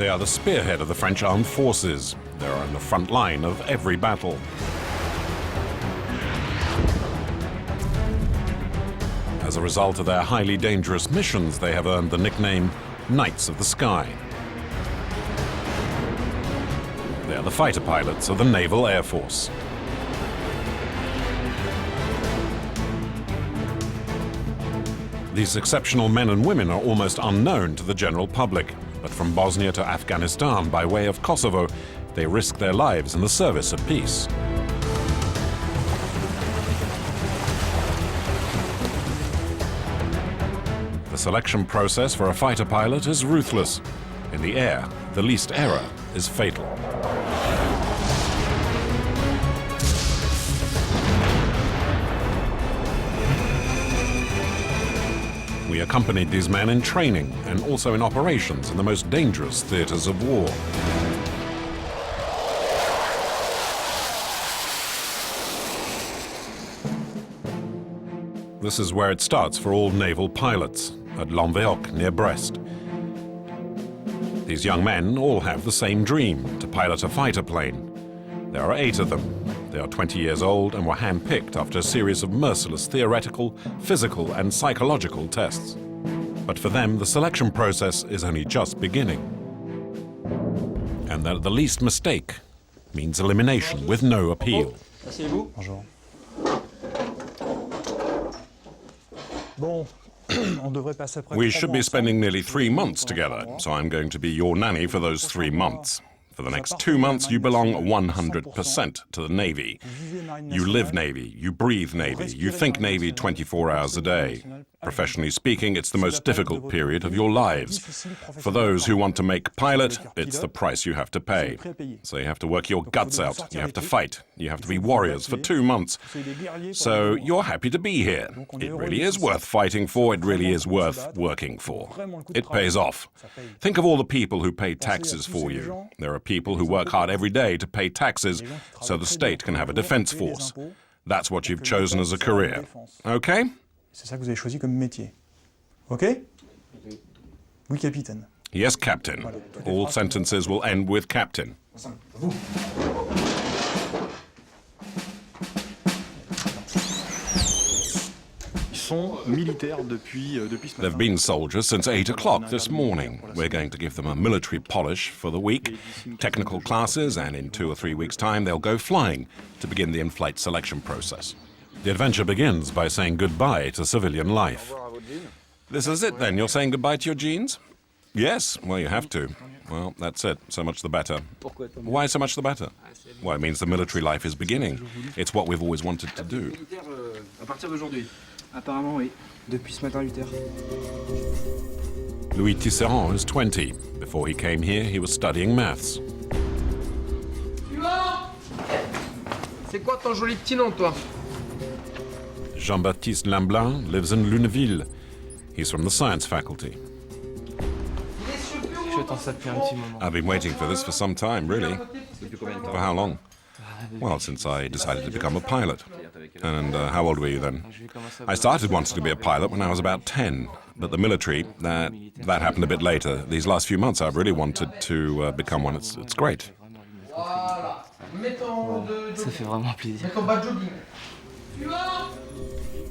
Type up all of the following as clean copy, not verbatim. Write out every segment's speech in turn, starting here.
They are the spearhead of the French armed forces. They are on the front line of every battle. As a result of their highly dangerous missions, they have earned the nickname Knights of the Sky. They are the fighter pilots of the Naval Air Force. These exceptional men and women are almost unknown to the general public, but from Bosnia to Afghanistan by way of Kosovo, they risk their lives in the service of peace. The selection process for a fighter pilot is ruthless. In the air, the least error is fatal. We accompanied these men in training and also in operations in the most dangerous theaters of war. This is where it starts for all naval pilots, at Lanveoc near Brest. These young men all have the same dream, to pilot a fighter plane. There are 8 of them. They are 20 years old and were handpicked after a series of merciless theoretical, physical and psychological tests. But for them, the selection process is only just beginning. And that the least mistake means elimination with no appeal. Bonjour. We should be spending nearly 3 months together, so I'm going to be your nanny for those 3 months. For the next 2 months, you belong 100% to the Navy. You live Navy, you breathe Navy, you think Navy 24 hours a day. Professionally speaking, it's the most difficult period of your lives. For those who want to make pilot, it's the price you have to pay. So you have to work your guts out, you have to fight, you have to be warriors for 2 months. So you're happy to be here. It really is worth fighting for, it really is worth working for. It pays off. Think of all the people who pay taxes for you. There are people who work hard every day to pay taxes so the state can have a defense force. That's what you've chosen as a career. Okay? C'est ça que vous avez choisi comme métier. OK? Oui, capitaine. Yes, Captain. All sentences will end with Captain. They've been soldiers since 8 o'clock this morning. We're going to give them a military polish for the week, technical classes, and in 2 or 3 weeks' time they'll go flying to begin the in-flight selection process. The adventure begins by saying goodbye to civilian life. This is it then, you're saying goodbye to your jeans? Yes, well you have to. Well, that's it, so much the better. Why so much the better? Well, it means the military life is beginning. It's what we've always wanted to do. Louis Tisserand is 20. Before he came here, he was studying maths. C'est quoi ton joli petit nom, toi? Jean-Baptiste Lamblin lives in Luneville. He's from the science faculty. I've been waiting for this for some time, really. For how long? Well, since I decided to become a pilot. And how old were you then? I started wanting to be a pilot when I was about 10. But the military, that happened a bit later. These last few months, I've really wanted to become one. It's great. Ça fait vraiment plaisir.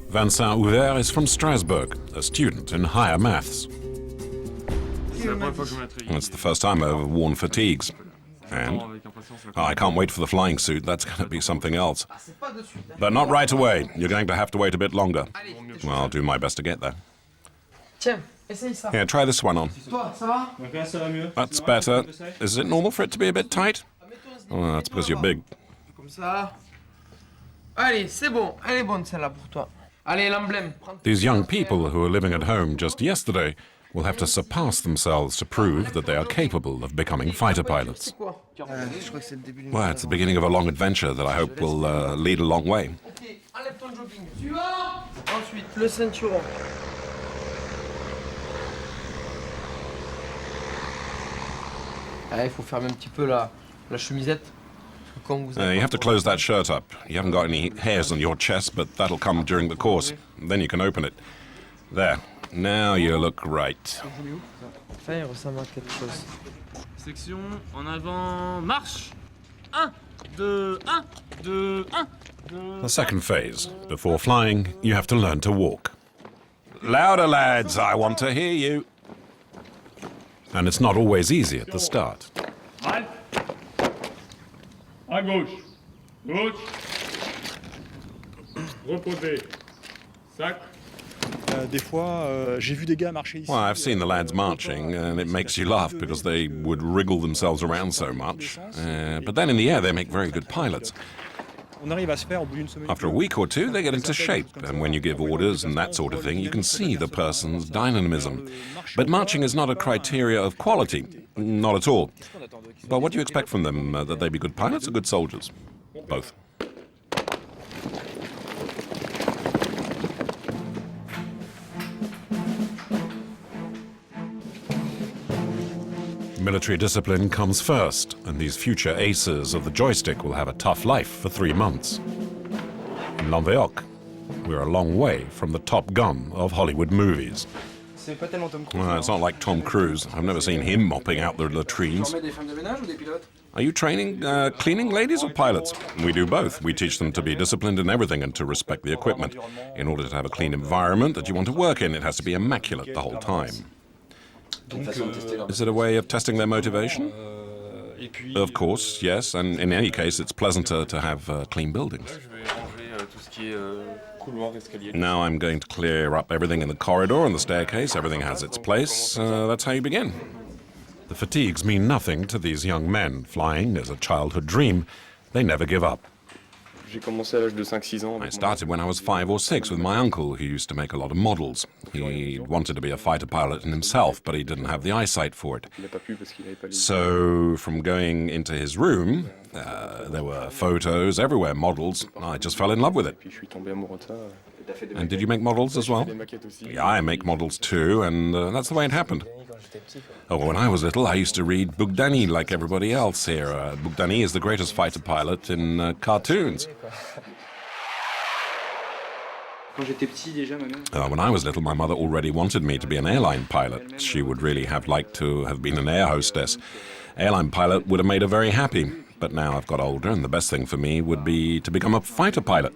Vincent Ouvert is from Strasbourg, a student in higher maths. It's the first time I've ever worn fatigues. And I can't wait for the flying suit. That's going to be something else. But not right away. You're going to have to wait a bit longer. Well, I'll do my best to get there. Here, try this one on. That's better. Is it normal for it to be a bit tight? Oh, that's because you're big. These young people who are living at home just yesterday will have to surpass themselves to prove that they are capable of becoming fighter pilots. Well, it's the beginning of a long adventure that I hope will lead a long way. Il faut fermer un petit peu la chemisette. You have to close that shirt up. You haven't got any hairs on your chest, but that'll come during the course. Then you can open it. There. Now you look right. Section, en avant, marche. 1, 2, 1, 2, 1, 2. The second phase. Before flying, you have to learn to walk. Louder, lads, I want to hear you. And it's not always easy at the start. Halte. À gauche. Gauche. Reposez. Sac. Des fois, j'ai vu des gars marcher ici. Well, I've seen the lads marching, and it makes you laugh because they would wriggle themselves around so much. But then in the air, they make very good pilots. On arrive à se faire au bout d'une semaine. After a week or two, they get into shape, and when you give orders and that sort of thing, you can see the person's dynamism. But marching is not a criteria of quality, not at all. But what do you expect from them, that they be good pilots or good soldiers? Both. Military discipline comes first, and these future aces of the joystick will have a tough life for 3 months. In Lanveoc, we're a long way from the Top Gun of Hollywood movies. C'est pas tellement Tom Cruise. Well, it's not like Tom Cruise. I've never seen him mopping out the latrines. Formez des femmes de ménage ou des pilotes? Are you training cleaning ladies or pilots? We do both. We teach them to be disciplined in everything and to respect the equipment. In order to have a clean environment that you want to work in, it has to be immaculate the whole time. Is it a way of testing their motivation? Of course, yes, and in any case, it's pleasanter to have clean buildings. Now I'm going to clear up everything in the corridor and the staircase. Everything has its place. That's how you begin. The fatigues mean nothing to these young men. Flying is a childhood dream. They never give up. I started when I was 5 or 6 with my uncle, who used to make a lot of models. He wanted to be a fighter pilot himself, but he didn't have the eyesight for it. So from going into his room, there were photos everywhere, models. I just fell in love with it. And did you make models as well? Yeah, I make models too, and that's the way it happened. Oh, when I was little, I used to read Brittany like everybody else here. Brittany is the greatest fighter pilot in cartoons. When I was little, my mother already wanted me to be an airline pilot. She would really have liked to have been an air hostess. Airline pilot would have made her very happy. But now I've got older, and the best thing for me would be to become a fighter pilot.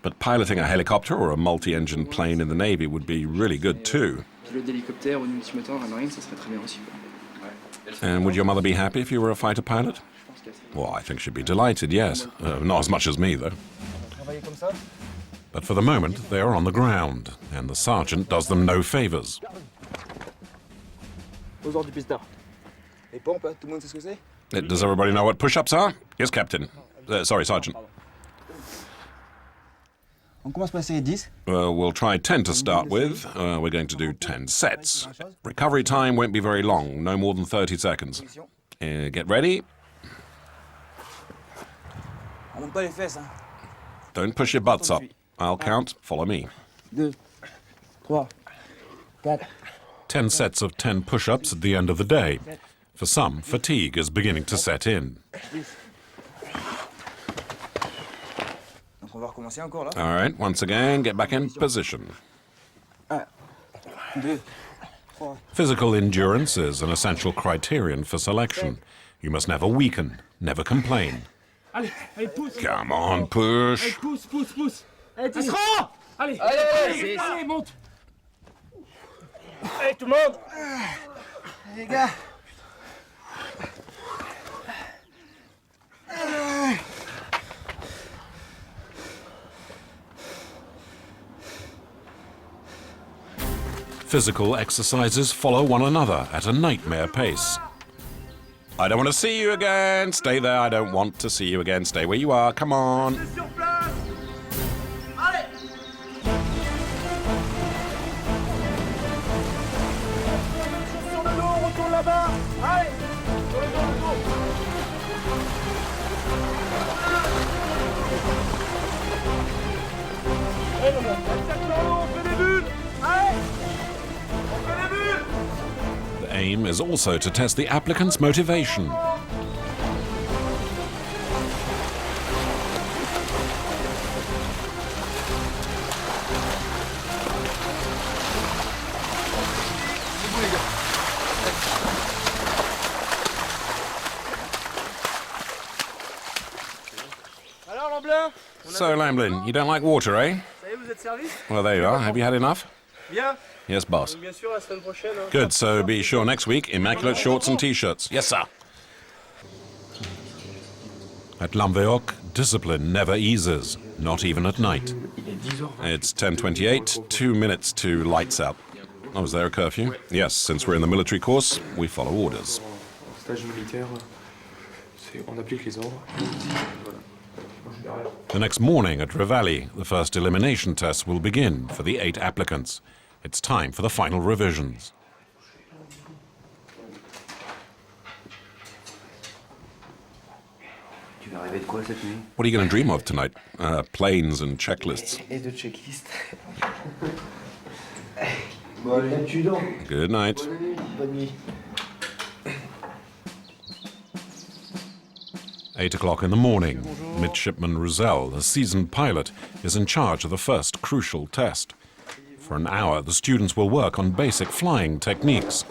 But piloting a helicopter or a multi-engine plane in the Navy would be really good too. And would your mother be happy if you were a fighter pilot? Well, I think she'd be delighted, yes. Not as much as me, though. But for the moment, they are on the ground, and the sergeant does them no favors. Does everybody know what push-ups are? Yes, Captain. Sorry, Sergeant. We'll try 10 to start with. We're going to do 10 sets. Recovery time won't be very long, no more than 30 seconds. Get ready. Don't push your butts up. I'll count. Follow me. 10 sets of 10 push-ups at the end of the day. For some, fatigue is beginning to set in. All right, once again, get back in position. Physical endurance is an essential criterion for selection. You must never weaken, never complain. Come on, push. Pousse, pousse, pousse. Allez, tu seras. Allez, allez, allez, monte. Allez, tout le monde. Les gars. Physical exercises follow one another at a nightmare pace. I don't want to see you again. Stay there. I don't want to see you again. Stay where you are. Come on. The aim is also to test the applicant's motivation. So, Lamblin, you don't like water, eh? Well, there you are. Have you had enough? Yes, boss. Good, so be sure next week, immaculate shorts and t-shirts. Yes, sir. At Lamveoc, discipline never eases, not even at night. It's 10:28, 2 minutes to lights out. Oh, is there a curfew? Yes, since we're in the military course, we follow orders. The next morning at Reveille, the first elimination test will begin for the 8 applicants. It's time for the final revisions. What are you going to dream of tonight? Planes and checklists. Good night. 8 o'clock in the morning. Midshipman Roussel, a seasoned pilot, is in charge of the first crucial test. For an hour, the students will work on basic flying techniques.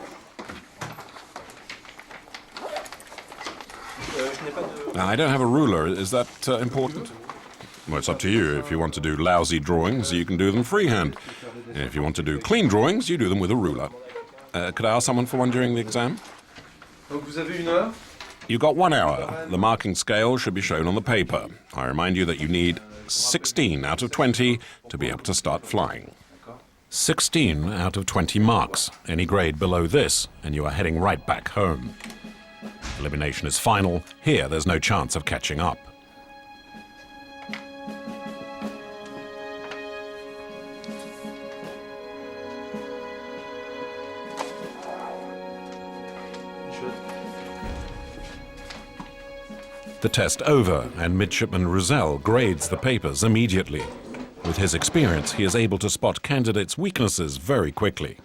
I don't have a ruler. Is that important? Well, it's up to you. If you want to do lousy drawings, you can do them freehand. If you want to do clean drawings, you do them with a ruler. Could I ask someone for one during the exam? You got 1 hour. The marking scale should be shown on the paper. I remind you that you need 16 out of 20 to be able to start flying. 16 out of 20 marks. Any grade below this, and you are heading right back home. Elimination is final. Here, there's no chance of catching up. The test over, and Midshipman Roussel grades the papers immediately. With his experience, he is able to spot candidates' weaknesses very quickly.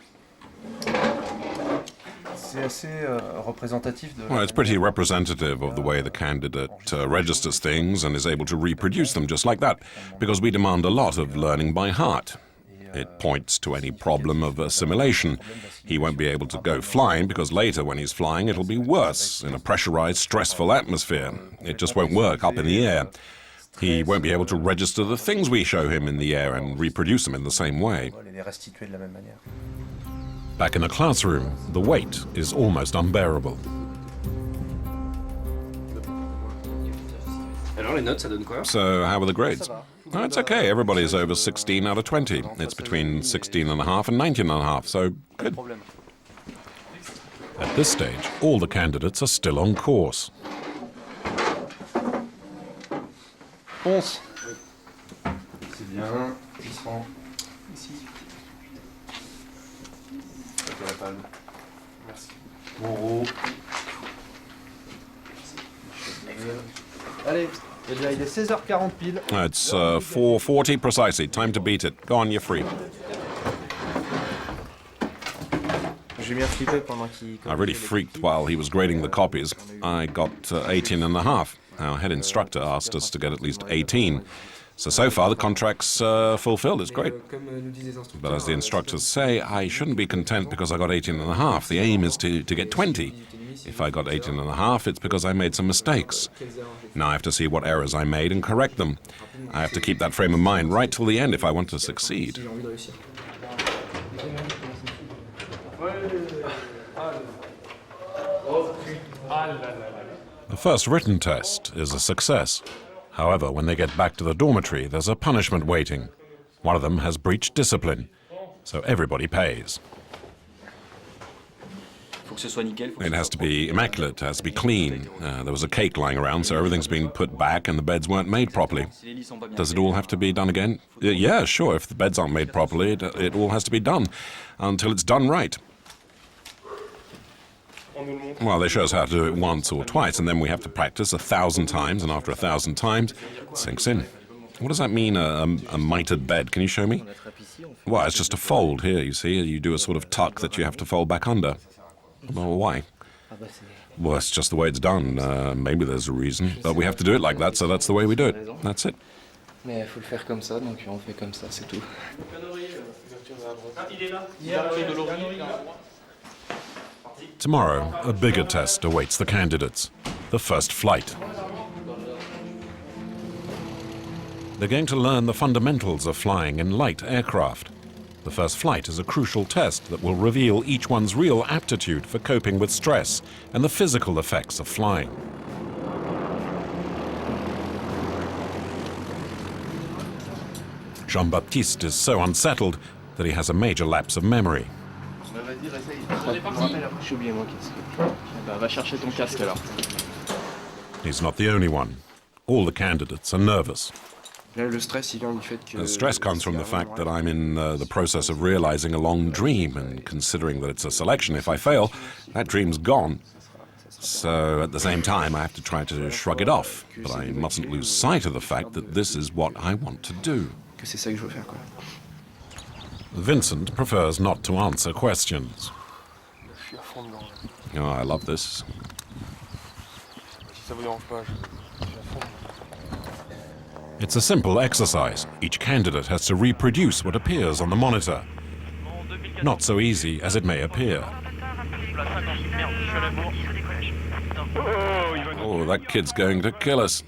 Well, it's pretty representative of the way the candidate registers things and is able to reproduce them just like that, because we demand a lot of learning by heart. It points to any problem of assimilation. He won't be able to go flying because later when he's flying it'll be worse in a pressurized, stressful atmosphere. It just won't work up in the air. He won't be able to register the things we show him in the air and reproduce them in the same way. Back in the classroom, the weight is almost unbearable. So how were the grades? Oh, it's okay. Everybody's over 16 out of 20. It's between 16.5 and 19.5, so good. At this stage, all the candidates are still on course. Il est 16h40 pile. It's 4:40 precisely. Time to beat it. Go on, you're free. I really freaked while he was grading the copies. I got 18.5. Our head instructor asked us to get at least 18. So far the contract's fulfilled. It's great. But as the instructors say, I shouldn't be content because I got 18.5. The aim is to get 20. If I got 18.5, it's because I made some mistakes. Now I have to see what errors I made and correct them. I have to keep that frame of mind right till the end if I want to succeed. The first written test is a success. However, when they get back to the dormitory, there's a punishment waiting. One of them has breached discipline, so everybody pays. It has to be immaculate, it has to be clean. There was a cake lying around, so everything's been put back and the beds weren't made properly. Does it all have to be done again? Yeah, sure, if the beds aren't made properly, it all has to be done until it's done right. Well, they show us how to do it once or twice, and then we have to practice 1,000 times, and after 1,000 times, it sinks in. What does that mean, a mitered bed? Can you show me? Well, it's just a fold here, you see. You do a sort of tuck that you have to fold back under. Well, why? Well, it's just the way it's done. Maybe there's a reason, but we have to do it like that, so that's the way we do it. That's it. Mais il faut le faire comme ça, donc on fait comme ça, c'est tout. Tomorrow, a bigger test awaits the candidates. The first flight. They're going to learn the fundamentals of flying in light aircraft. The first flight is a crucial test that will reveal each one's real aptitude for coping with stress and the physical effects of flying. Jean-Baptiste is so unsettled that he has a major lapse of memory. J'ai oublié mon casque. Va chercher ton casque alors. He's not the only one. All the candidates are nervous. Le stress, il vient du fait que... The stress comes from the fact that I'm in the process of realizing a long dream, and considering that it's a selection, if I fail, that dream's gone. So at the same time, I have to try to shrug it off, but I mustn't lose sight of the fact that this is what I want to do. Que c'est ça que je veux faire, quoi. Vincent prefers not to answer questions. Je suis à fond dedans. Oh, I love this. Si ça vous dérange pas, je suis à fond. It's a simple exercise. Each candidate has to reproduce what appears on the monitor. Not so easy as it may appear. Oh, that kid's going to kill us.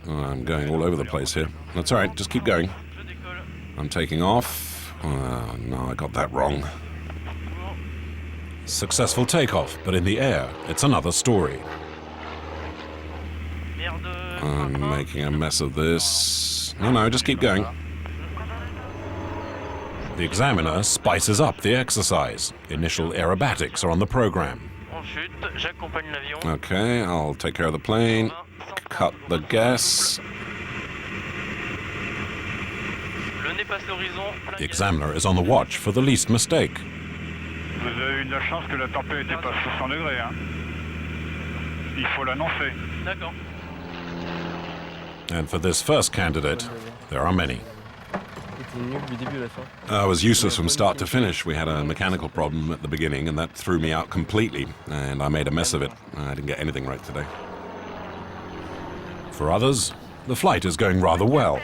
Oh, I'm going all over the place here. That's all right, just keep going. I'm taking off. Oh, no, I got that wrong. Successful takeoff, but in the air, it's another story. I'm making a mess of this. No, just keep going. The examiner spices up the exercise. Initial aerobatics are on the program. Okay, I'll take care of the plane. Cut the gas. The examiner is on the watch for the least mistake. Vous avez eu de la chance que la tempête n'était pas 60 degrés, hein. Il faut l'annoncer. D'accord. And for this first candidate, there are many. I was useless from start to finish. We had a mechanical problem at the beginning, and that threw me out completely, and I made a mess of it. I didn't get anything right today. For others, the flight is going rather well.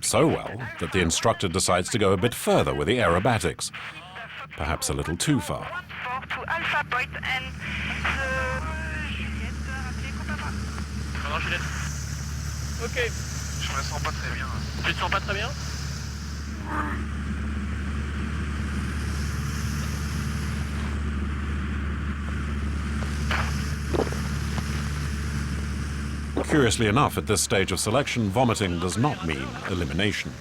So well that the instructor decides to go a bit further with the aerobatics. Perhaps a little too far. Ok. Je me sens pas très bien. Tu te sens pas très bien? Curiously enough, at this stage of selection, vomiting does not mean elimination.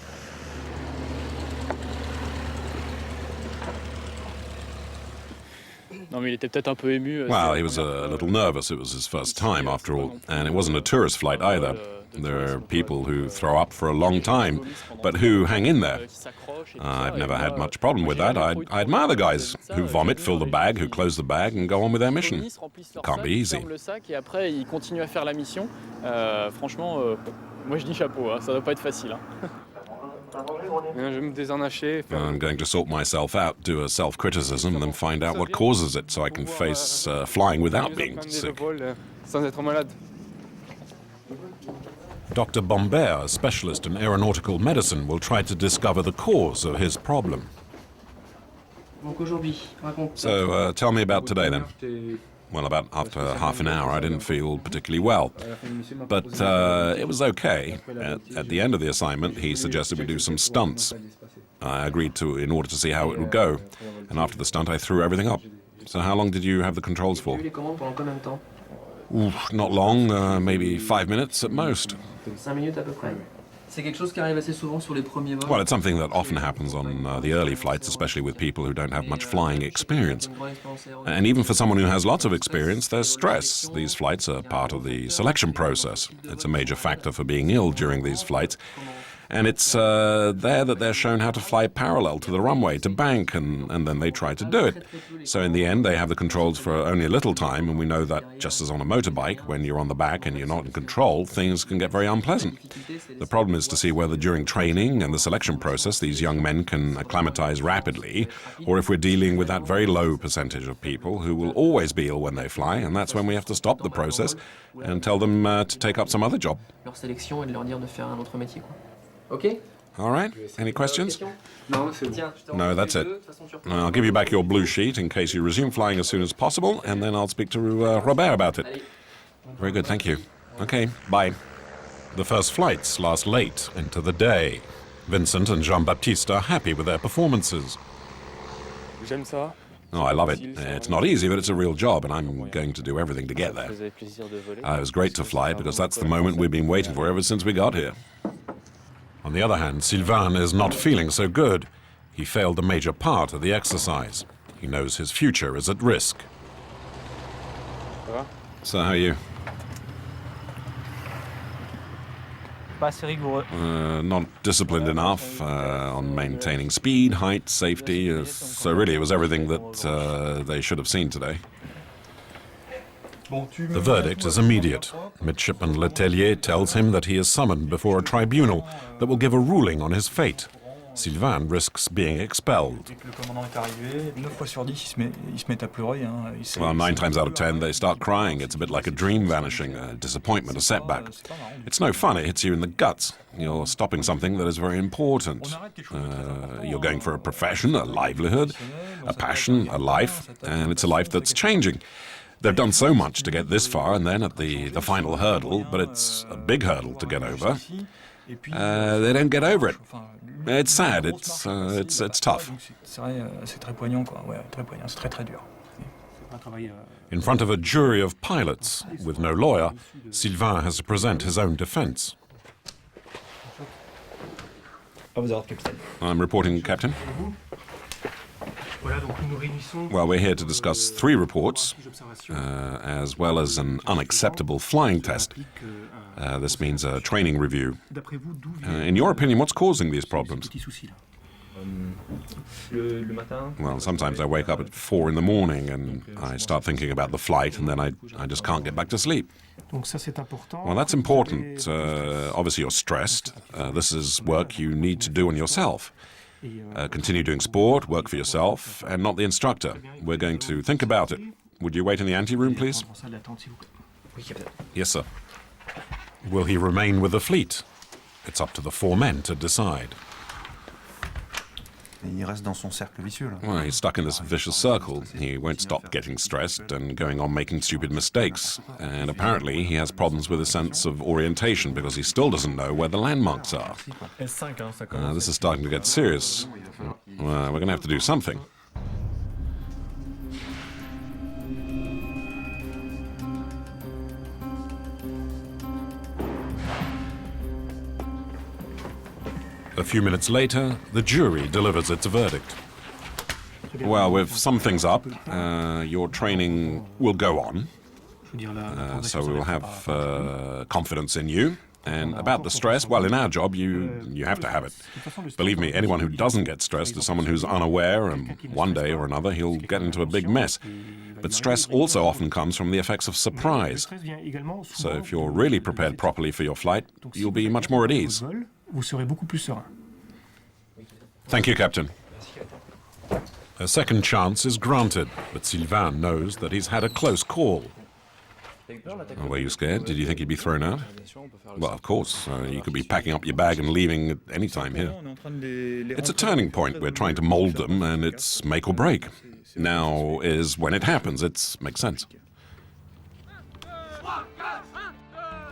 Non, mais il était peut-être un peu ému. Well, he was a little nervous. It was his first time, after all. And it wasn't a tourist flight either. There are people who throw up for a long time, but who hang in there. I've never had much problem with that. I admire the guys who vomit, fill the bag, who close the bag, and go on with their mission. It can't be easy. Et après, ils continuent à faire la mission. Franchement, moi je dis chapeau, hein, ça doit pas être facile. Hein. Je vais me désennacher. I'm going to sort myself out, do a self-criticism, and then find out what causes it so I can face flying without being sick. Sans être malade. Dr. Bombert, a specialist in aeronautical medicine, will try to discover the cause of his problem. So, tell me about today then. Well, about after half an hour, I didn't feel particularly well. But it was okay. At the end of the assignment, he suggested we do some stunts. I agreed to in order to see how it would go. And after the stunt, I threw everything up. So how long did you have the controls for? Oof, not long, maybe 5 minutes at most. 5 minutes à peu près. C'est quelque chose qui arrive assez souvent sur les premiers vols. Well, it's something that often happens on the early flights, especially with people who don't have much flying experience. And even for someone who has lots of experience, there's stress. These flights are part of the selection process. It's a major factor for being ill during these flights. And it's there that they're shown how to fly parallel to the runway, to bank, and then they try to do it. So in the end, they have the controls for only a little time, and we know that just as on a motorbike, when you're on the back and you're not in control, things can get very unpleasant. The problem is to see whether during training and the selection process, these young men can acclimatize rapidly, or if we're dealing with that very low percentage of people who will always be ill when they fly, and that's when we have to stop the process and tell them to take up some other job. Leur sélection et de leur dire de faire un autre métier, quoi. Ok? All right. Any questions? Non, c'est bon. No, that's it. I'll give you back your blue sheet in case you resume flying as soon as possible, and then I'll speak to Robert about it. Very good, thank you. Okay, bye. The first flights last late into the day. Vincent and Jean-Baptiste are happy with their performances. J'aime ça. Oh, I love it. It's not easy, but it's a real job, and I'm going to do everything to get there. It was great to fly, because that's the moment we've been waiting for ever since we got here. On the other hand, Sylvain is not feeling so good. He failed a major part of the exercise. He knows his future is at risk. So how are you? Pas assez rigoureux. Not disciplined enough on maintaining speed, height, safety. So really it was everything that they should have seen today. The verdict is immediate. Midshipman Letellier tells him that he is summoned before a tribunal that will give a ruling on his fate. Sylvain risks being expelled. Well, 9 times out of 10 they start crying. It's a bit like a dream vanishing, a disappointment, a setback. It's no fun, it hits you in the guts. You're stopping something that is very important. You're going for a profession, a livelihood, a passion, a life, and it's a life that's changing. They've done so much to get this far, and then at the final hurdle, but it's a big hurdle to get over. They don't get over it. It's sad, it's tough. In front of a jury of pilots, with no lawyer, Sylvain has to present his own defense. I'm reporting, Captain. Well, we're here to discuss 3 reports, as well as an unacceptable flying test. This means a training review. In your opinion, what's causing these problems? Well, sometimes I wake up at 4 in the morning and I start thinking about the flight, and then I just can't get back to sleep. Well, that's important. Obviously, you're stressed. This is work you need to do on yourself. Continue doing sport, work for yourself, and not the instructor. We're going to think about it. Would you wait in the ante-room, please? Yes, sir. Will he remain with the fleet? It's up to the 4 men to decide. Well, he's stuck in this vicious circle. He won't stop getting stressed and going on making stupid mistakes. And apparently he has problems with a sense of orientation because he still doesn't know where the landmarks are. This is starting to get serious. We're going to have to do something. A few minutes later, the jury delivers its verdict. Well, with some things up, your training will go on. So we will have confidence in you. And about the stress, well, in our job, you have to have it. Believe me, anyone who doesn't get stressed is someone who's unaware, and one day or another he'll get into a big mess. But stress also often comes from the effects of surprise. So if you're really prepared properly for your flight, you'll be much more at ease. Thank you, Captain. A second chance is granted, but Sylvain knows that he's had a close call. Oh, were you scared? Did you think you'd be thrown out? Well, of course. You could be packing up your bag and leaving at any time here. It's a turning point. We're trying to mold them, and it's make or break. Now is when it happens. It makes sense.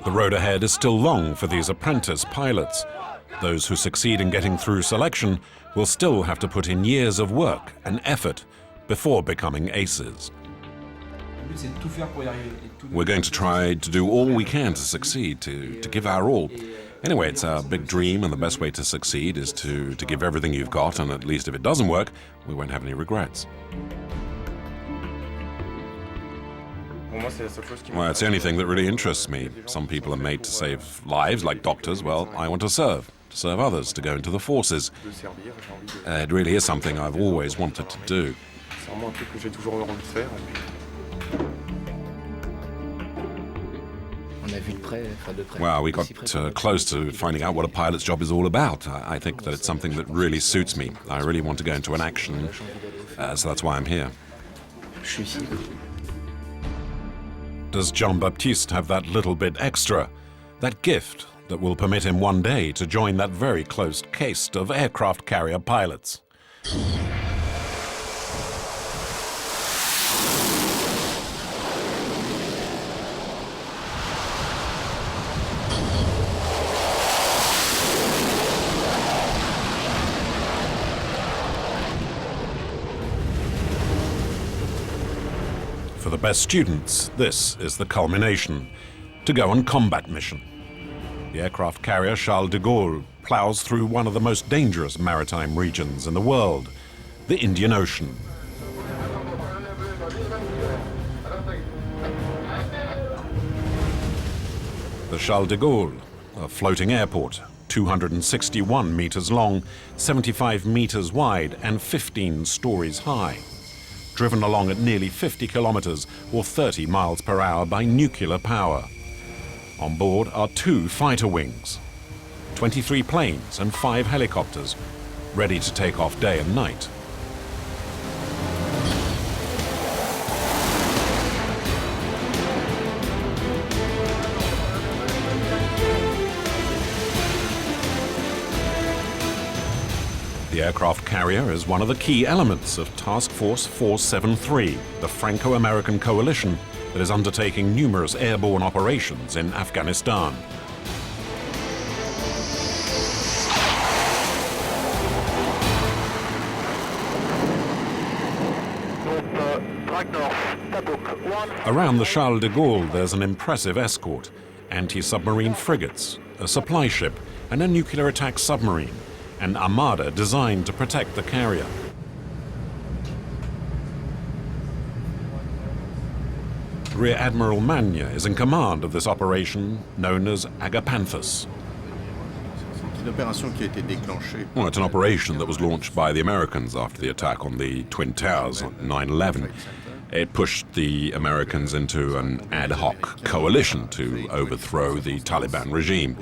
The road ahead is still long for these apprentice pilots. Those who succeed in getting through selection will still have to put in years of work and effort before becoming aces. We're going to try to do all we can to succeed, to give our all. Anyway, it's our big dream, and the best way to succeed is to give everything you've got, and at least if it doesn't work, we won't have any regrets. Well, it's the only thing that really interests me. Some people are made to save lives, like doctors. Well, I want to serve others, to go into the forces. It really is something I've always wanted to do. Well, we got close to finding out what a pilot's job is all about. I think that it's something that really suits me. I really want to go into an action, so that's why I'm here. Does Jean-Baptiste have that little bit extra? That gift that will permit him one day to join that very close caste of aircraft carrier pilots? For the best students, this is the culmination, to go on combat mission. The aircraft carrier Charles-de-Gaulle plows through one of the most dangerous maritime regions in the world, the Indian Ocean. The Charles-de-Gaulle, a floating airport, 261 meters long, 75 meters wide, and 15 stories high. Driven along at nearly 50 kilometers or 30 miles per hour by nuclear power. On board are 2 fighter wings, 23 planes and 5 helicopters, ready to take off day and night. The aircraft carrier is one of the key elements of Task Force 473, the Franco-American coalition that is undertaking numerous airborne operations in Afghanistan. Around the Charles-de-Gaulle there's an impressive escort, anti-submarine frigates, a supply ship and a nuclear attack submarine, an armada designed to protect the carrier. Rear Admiral Mania is in command of this operation, known as Agapanthus. Well, it's an operation that was launched by the Americans after the attack on the Twin Towers on 9/11. It pushed the Americans into an ad hoc coalition to overthrow the Taliban regime,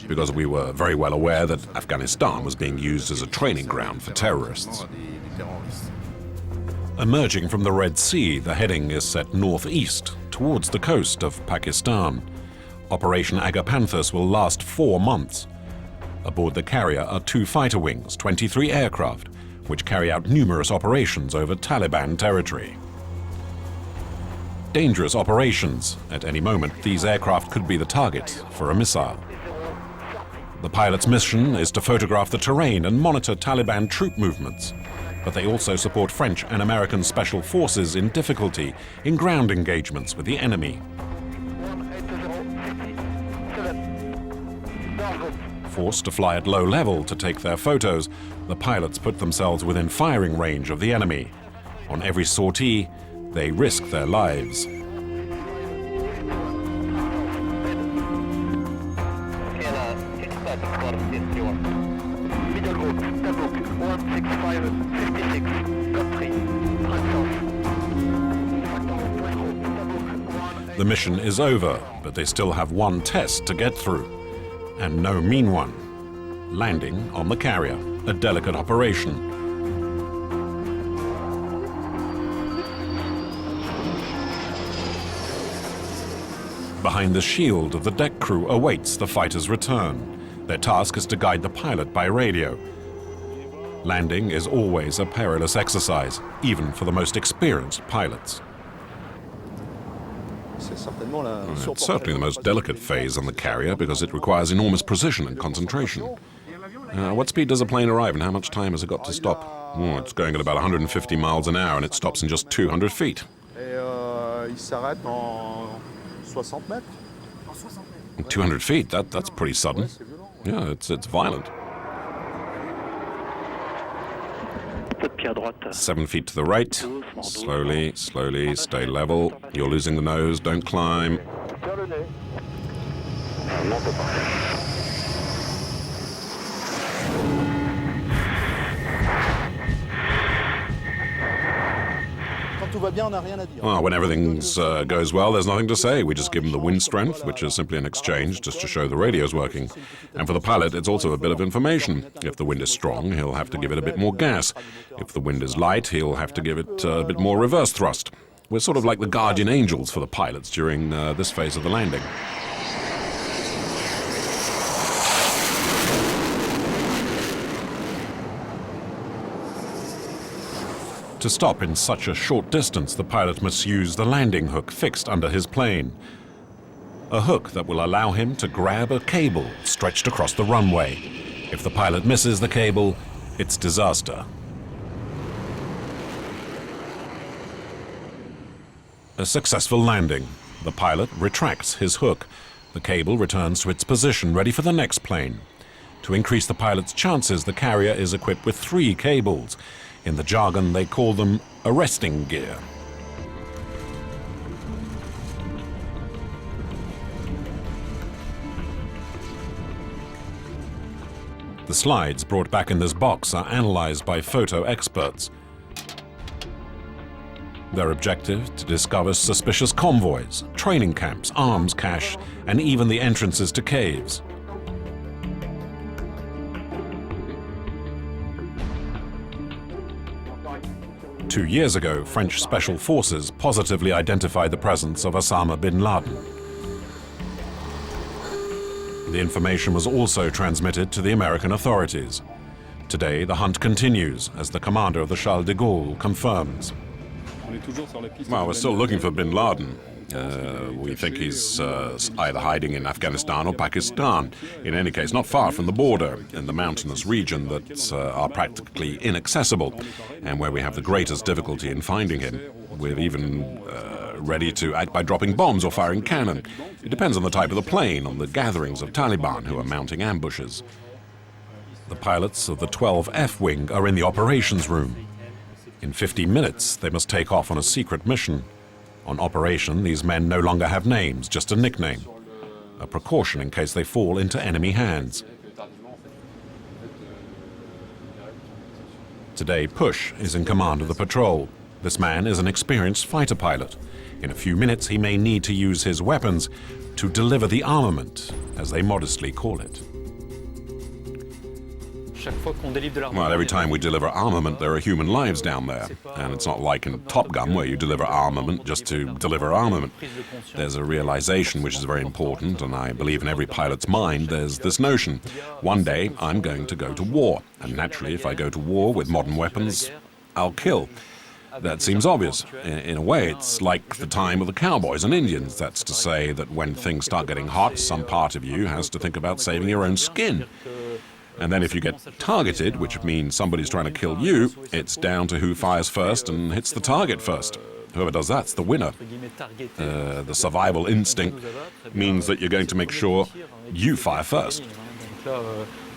because we were very well aware that Afghanistan was being used as a training ground for terrorists. Emerging from the Red Sea, the heading is set northeast, towards the coast of Pakistan. Operation Agapanthus will last 4 months. Aboard the carrier are 2 fighter wings, 23 aircraft, which carry out numerous operations over Taliban territory. Dangerous operations. At any moment, these aircraft could be the target for a missile. The pilot's mission is to photograph the terrain and monitor Taliban troop movements, but they also support French and American special forces in difficulty in ground engagements with the enemy. Forced to fly at low level to take their photos, the pilots put themselves within firing range of the enemy. On every sortie, they risk their lives. The mission is over, but they still have one test to get through, and no mean one. Landing on the carrier, a delicate operation. Behind the shield of the deck crew awaits the fighter's return. Their task is to guide the pilot by radio. Landing is always a perilous exercise, even for the most experienced pilots. It's certainly the most delicate phase on the carrier because it requires enormous precision and concentration. What speed does a plane arrive and how much time has it got to stop? Oh, it's going at about 150 miles an hour and it stops in just 200 feet. 200 feet, that's pretty sudden. Yeah, it's violent. 7 feet to the right. Slowly, slowly, stay level. You're losing the nose, don't climb. Well, when everything goes well, there's nothing to say. We just give him the wind strength, which is simply an exchange just to show the radio's working. And for the pilot, it's also a bit of information. If the wind is strong, he'll have to give it a bit more gas. If the wind is light, he'll have to give it a bit more reverse thrust. We're sort of like the guardian angels for the pilots during this phase of the landing. To stop in such a short distance, the pilot must use the landing hook fixed under his plane. A hook that will allow him to grab a cable stretched across the runway. If the pilot misses the cable, it's disaster. A successful landing. The pilot retracts his hook. The cable returns to its position, ready for the next plane. To increase the pilot's chances, the carrier is equipped with 3 cables. In the jargon, they call them arresting gear. The slides brought back in this box are analyzed by photo experts. Their objective to discover suspicious convoys, training camps, arms cache, and even the entrances to caves. Two years ago, French special forces positively identified the presence of Osama bin Laden. The information was also transmitted to the American authorities. Today, the hunt continues, as the commander of the Charles-de-Gaulle confirms. Well, we're still looking for bin Laden. We think he's either hiding in Afghanistan or Pakistan. In any case, not far from the border, in the mountainous region that are practically inaccessible, and where we have the greatest difficulty in finding him. We're even ready to act by dropping bombs or firing cannon. It depends on the type of the plane, on the gatherings of Taliban who are mounting ambushes. The pilots of the 12F wing are in the operations room. In 15 minutes, they must take off on a secret mission. On operation, these men no longer have names, just a nickname. A precaution in case they fall into enemy hands. Today, Push is in command of the patrol. This man is an experienced fighter pilot. In a few minutes, he may need to use his weapons to deliver the armament, as they modestly call it. Well, every time we deliver armament, there are human lives down there. And it's not like in Top Gun, where you deliver armament just to deliver armament. There's a realization which is very important, and I believe in every pilot's mind, there's this notion. One day, I'm going to go to war. And naturally, if I go to war with modern weapons, I'll kill. That seems obvious. In a way, it's like the time of the cowboys and Indians. That's to say that when things start getting hot, some part of you has to think about saving your own skin. And then if you get targeted, which means somebody's trying to kill you, it's down to who fires first and hits the target first. Whoever does that's the winner. The survival instinct means that you're going to make sure you fire first.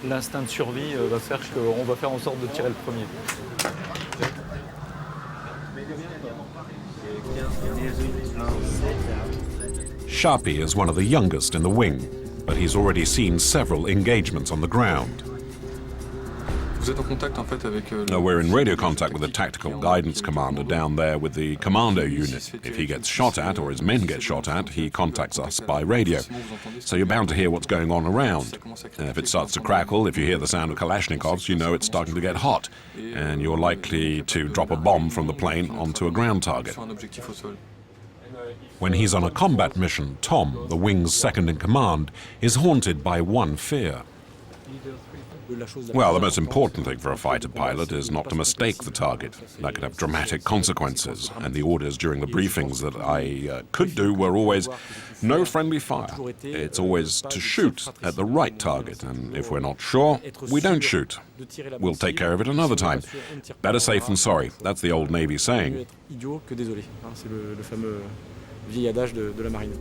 L'instinct de survie va faire qu'on va faire en sorte de tirer le premier. Sharpie is one of the youngest in the wing, but he's already seen several engagements on the ground. We're in radio contact with the tactical guidance commander down there with the commando unit. If he gets shot at, or his men get shot at, he contacts us by radio. So you're bound to hear what's going on around. If it starts to crackle, if you hear the sound of Kalashnikovs, you know it's starting to get hot, and you're likely to drop a bomb from the plane onto a ground target. When he's on a combat mission, Tom, the wing's second-in-command, is haunted by one fear. Well, the most important thing for a fighter pilot is not to mistake the target. That could have dramatic consequences, and the orders during the briefings that I could do were always no friendly fire. It's always to shoot at the right target, and if we're not sure, we don't shoot. We'll take care of it another time. Better safe than sorry. That's the old Navy saying. Vieil adage de la marine.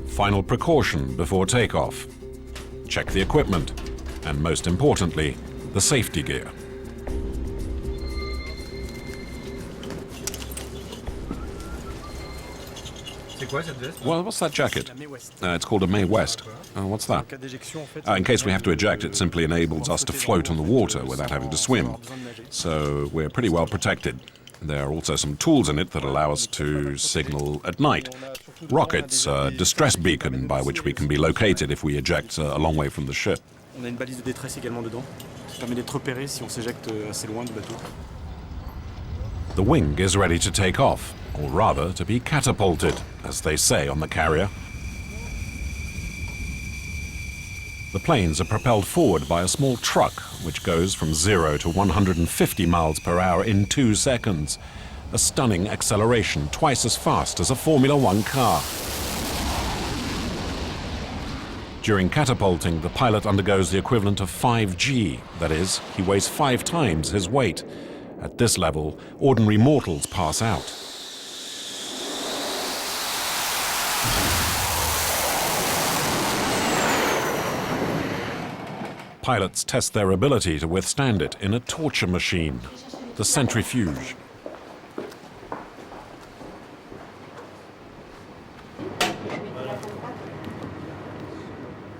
Final precaution before takeoff. Check the equipment, and most importantly, the safety gear. Well, what's that jacket? It's called a May West. What's that? In case we have to eject, it simply enables us to float on the water without having to swim. So we're pretty well protected. There are also some tools in it that allow us to signal at night. Rockets, a distress beacon by which we can be located if we eject a long way from the ship. On a une balise de détresse également dedans, qui permet d'être repéré si on s'éjecte assez loin du bateau. The wing is ready to take off, or rather to be catapulted, as they say on the carrier. The planes are propelled forward by a small truck, which goes from 0 to 150 miles per hour in 2 seconds. A stunning acceleration, twice as fast as a Formula One car. During catapulting, the pilot undergoes the equivalent of 5G. That is, he weighs 5 times his weight. At this level, ordinary mortals pass out. Pilots test their ability to withstand it in a torture machine, the centrifuge.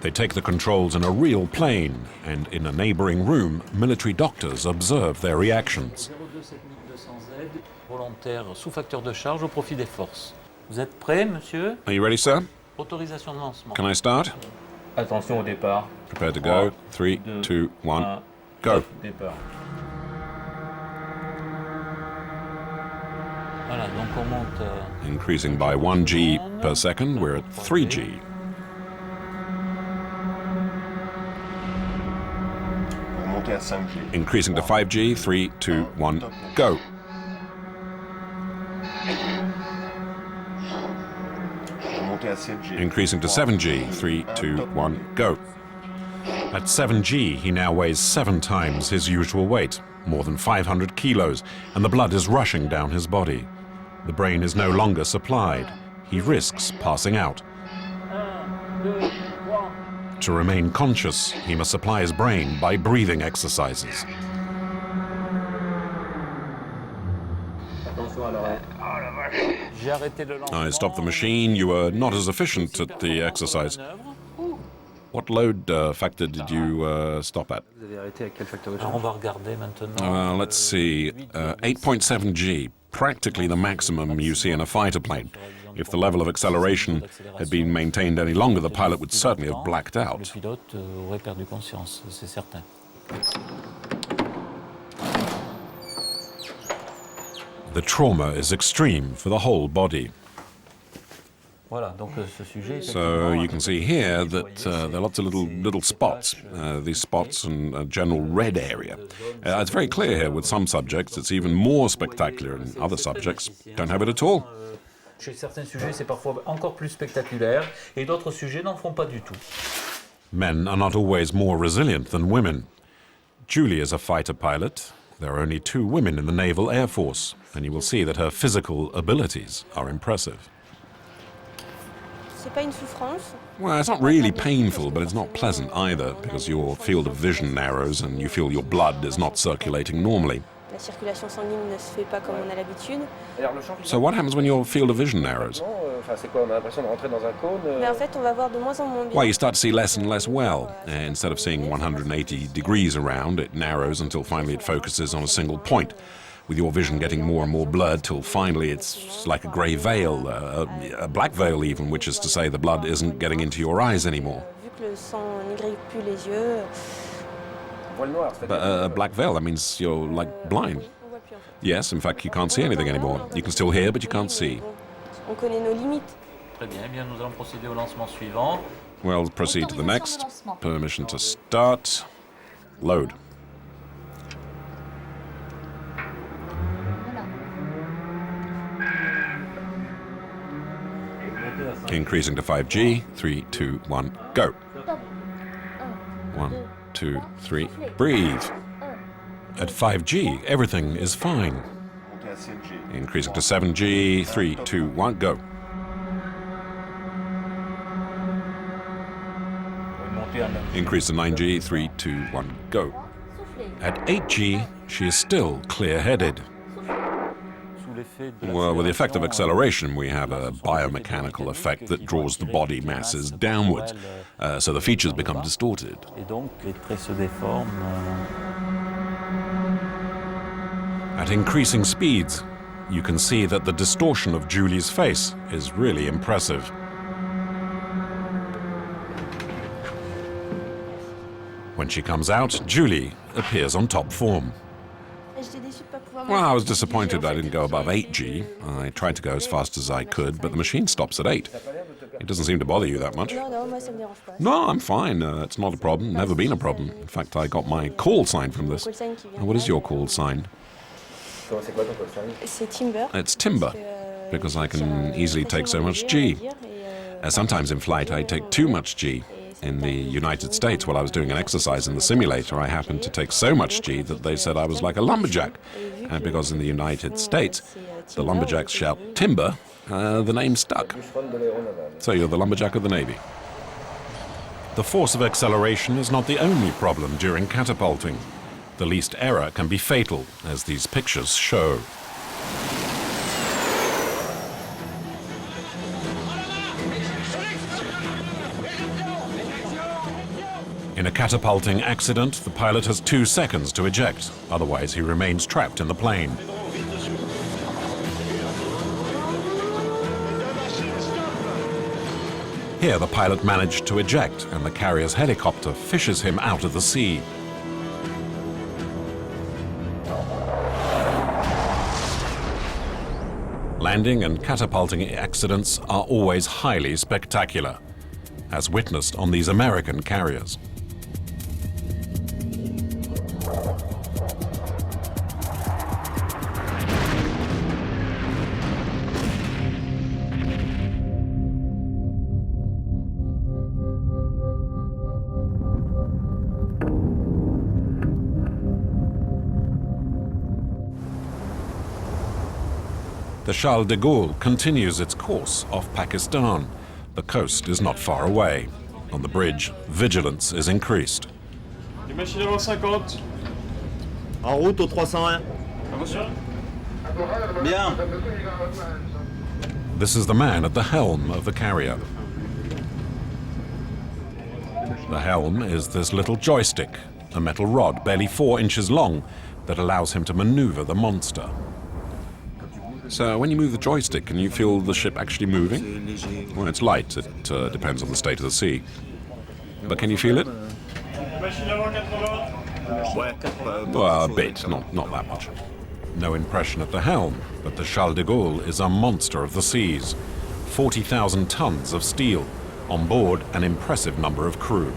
They take the controls in a real plane, and in a neighboring room, military doctors observe their reactions. Volontaire sous facteur de charge au profit des forces. Vous êtes prêt, monsieur? Are you ready, sir? Autorisation de lancement. Can I start? Attention au départ. Prepare to go. 3, 2, 1, go. Départ. Voilà, donc on monte. Increasing by 1 G per second, we're at 3 G. Increasing to 5G, 3, 2, 1, go. Increasing to 7G, 3, 2, 1, go. At 7G, he now weighs 7 times his usual weight, more than 500 kilos, and the blood is rushing down his body. The brain is no longer supplied. He risks passing out. To remain conscious, he must supply his brain by breathing exercises. J'ai arrêté le lancement. I stopped the machine. You were not as efficient at the exercise. What load factor did you stop at? Vous avez arrêté à quel facteur de Alors charge? on va regarder maintenant. Let's see, 8.7 G, practically the maximum you see in a fighter plane. If the level of acceleration had been maintained any longer, the pilot would certainly have blacked Le out. pilote aurait perdu conscience, c'est certain. The trauma is extreme for the whole body. Voilà, donc ce sujet. So you can see here that there are lots of little spots, these spots and a general red area. It's very clear here with some subjects. It's even more spectacular in other subjects. Don't have it at all. Chez certains sujets, c'est parfois encore plus spectaculaire, et d'autres sujets n'en font pas du tout. Men are not always more resilient than women. Julie is a fighter pilot. There are only 2 women in the Naval Air Force, and you will see that her physical abilities are impressive. C'est pas une souffrance. Well, it's not really painful, but it's not pleasant either, because your field of vision narrows and you feel your blood is not circulating normally. La circulation sanguine ne se fait pas comme on a l'habitude. So what happens when your field of vision narrows? C'est quoi? On a l'impression de rentrer dans un cône. Mais en fait, on va voir de moins en moins bien. Well, you start to see less and less well. Instead of seeing 180 degrees around, it narrows until finally it focuses on a single point, with your vision getting more and more blurred till finally it's like a grey veil, a black veil even, which is to say the blood isn't getting into your eyes anymore. Vu que le sang n'irrigue plus les yeux. But a black veil, that means you're like blind. On voit plus en fait. Yes, in fact, you can't see anything anymore. You can still hear, but you can't see. On connaît nos limites. Très bien, eh bien, nous allons procéder au lancement suivant. Well, proceed to the next. Permission to start. Load. Increasing to 5G. 3, 2, 1, go. 1, 2, 3, breathe. At 5G, everything is fine. Increasing to 7G. 3, 2, 1, go. Increase to 9G. 3, 2, 1, go. At 8G, she is still clear-headed. Well, with the effect of acceleration, we have a biomechanical effect that draws the body masses downwards, so the features become distorted. Et donc, les traits se déforment. At increasing speeds, you can see that the distortion of Julie's face is really impressive. When she comes out, Julie appears on top form. Well, I was disappointed I didn't go above 8G. I tried to go as fast as I could, but the machine stops at 8. It doesn't seem to bother you that much. Non, non, moi ça me dérange pas. No, I'm fine. It's not a problem. Never been a problem. In fact, I got my call sign from this. What is your call sign? C'est timber. It's timber, because I can easily take so much G. Sometimes in flight I take too much G, In the United States, while I was doing an exercise in the simulator, I happened to take so much G that they said I was like a lumberjack. And because in the United States, the lumberjacks shout timber, the name stuck. So you're the lumberjack of the Navy. The force of acceleration is not the only problem during catapulting. The least error can be fatal, as these pictures show. In a catapulting accident, the pilot has 2 seconds to eject, otherwise he remains trapped in the plane. Here the pilot managed to eject, and the carrier's helicopter fishes him out of the sea. Landing and catapulting accidents are always highly spectacular, as witnessed on these American carriers. The Charles-de-Gaulle continues its course off Pakistan. The coast is not far away. On the bridge, vigilance is increased. Les machines avant 50. En route au 301. Bien. This is the man at the helm of the carrier. The helm is this little joystick, a metal rod barely 4 inches long that allows him to maneuver the monster. So when you move the joystick, can you feel the ship actually moving? Well, it's light. It depends on the state of the sea. But can you feel it? Well, a bit, not that much. No impression at the helm, but the Charles-de-Gaulle is a monster of the seas. 40,000 tons of steel. On board, an impressive number of crew.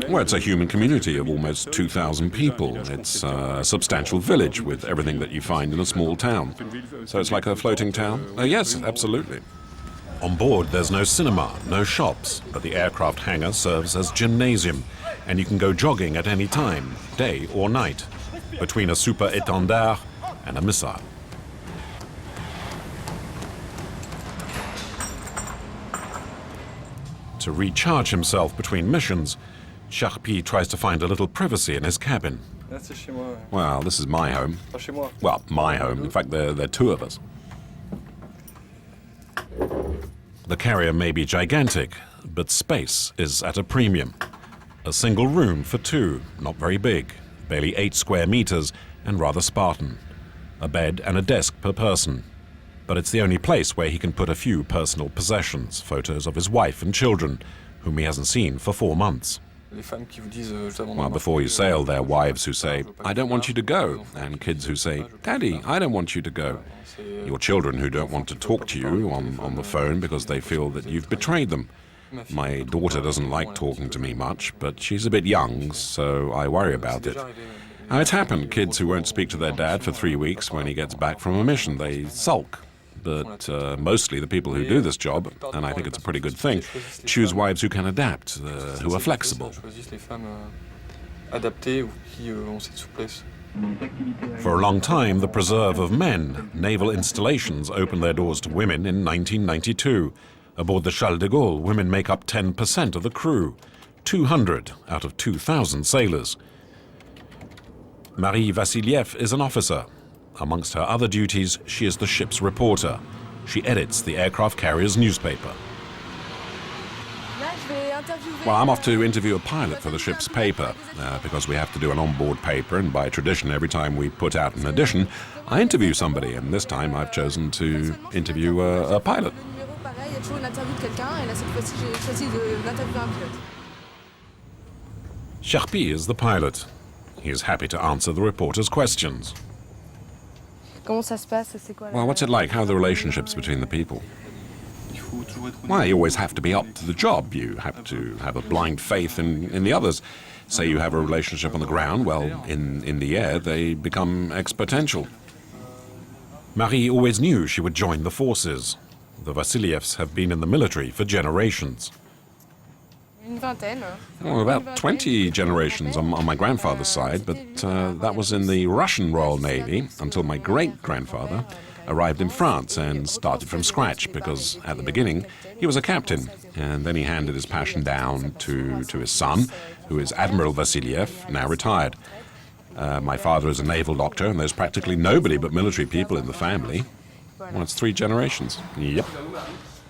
Well, it's a human community of almost 2,000 people. It's a substantial village with everything that you find in a small town. So it's like a floating town? Yes, absolutely. On board, there's no cinema, no shops, but the aircraft hangar serves as gymnasium, and you can go jogging at any time, day or night, between a super-étendard and a missile. To recharge himself between missions, Charpie tries to find a little privacy in his cabin. Well, this is my home. Well, my home. In fact, there are 2 of us. The carrier may be gigantic, but space is at a premium. A single room for 2, not very big, barely 8 square meters, and rather Spartan. A bed and a desk per person. But it's the only place where he can put a few personal possessions, photos of his wife and children, whom he hasn't seen for 4 months. Well, before you sail, there are wives who say, "I don't want you to go," and kids who say, "Daddy, I don't want you to go." Your children who don't want to talk to you on the phone because they feel that you've betrayed them. My daughter doesn't like talking to me much, but she's a bit young, so I worry about it. Now, it's happened, kids who won't speak to their dad for 3 weeks when he gets back from a mission, they sulk. But mostly the people who do this job, and I think it's a pretty good thing, choose wives who can adapt, who are flexible. For a long time, the preserve of men, naval installations opened their doors to women in 1992. Aboard the Charles-de-Gaulle, women make up 10% of the crew, 200 out of 2,000 sailors. Marie Vassiliev is an officer. Amongst her other duties, she is the ship's reporter. She edits the aircraft carrier's newspaper. Well, I'm off to interview a pilot for the ship's paper, because we have to do an onboard paper, and by tradition, every time we put out an edition, I interview somebody, and this time I've chosen to interview a pilot. Charpie is the pilot. He is happy to answer the reporter's questions. Well, what's it like? How are the relationships between the people? Well, you always have to be up to the job. You have to have a blind faith in the others. Say you have a relationship on the ground, well, in the air, they become exponential. Marie always knew she would join the forces. The Vassilievs have been in the military for generations. Well, about 20 generations on my grandfather's side, but that was in the Russian Royal Navy until my great-grandfather arrived in France and started from scratch because at the beginning he was a captain and then he handed his passion down to his son, who is Admiral Vasiliev, now retired. My father is a naval doctor and there's practically nobody but military people in the family. Well, it's 3 generations. Yep.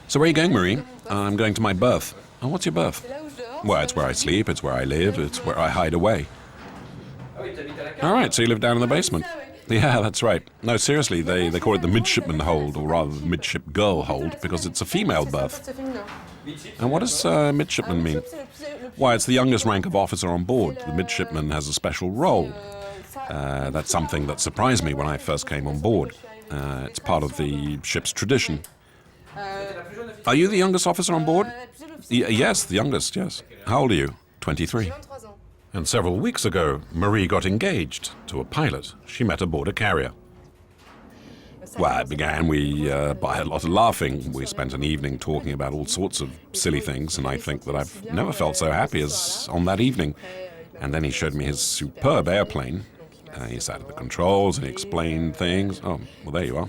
So where are you going, Marie? I'm going to my berth. Oh, what's your berth? Well, it's where I sleep, it's where I live, it's where I hide away. All right, so you live down in the basement. Yeah, that's right. No, seriously, they call it the midshipman hold, or rather the midship girl hold, because it's a female berth. And what does midshipman mean? Why, it's the youngest rank of officer on board. The midshipman has a special role. That's something that surprised me when I first came on board. It's part of the ship's tradition. Are you the youngest officer on board? Yes, the youngest, yes. How old are you? 23. And several weeks ago, Marie got engaged to a pilot she met aboard a carrier. Well, it began by a lot of laughing. We spent an evening talking about all sorts of silly things, and I think that I've never felt so happy as on that evening. And then he showed me his superb airplane. He sat at the controls and he explained things. Oh, well, there you are.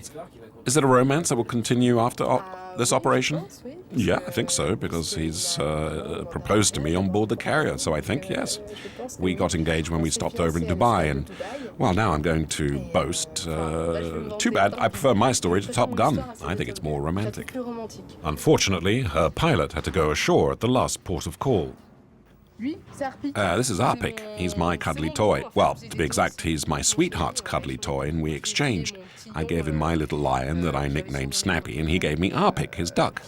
Is it a romance that will continue after this operation? Yeah, I think so, because he's proposed to me on board the carrier, so I think, yes. We got engaged when we stopped over in Dubai, and, well, now I'm going to boast. Too bad, I prefer my story to Top Gun. I think it's more romantic. Unfortunately, her pilot had to go ashore at the last port of call. This is Arpik. He's my cuddly toy. Well, to be exact, he's my sweetheart's cuddly toy, and we exchanged. I gave him my little lion that I nicknamed Snappy, and he gave me Arpik, his duck.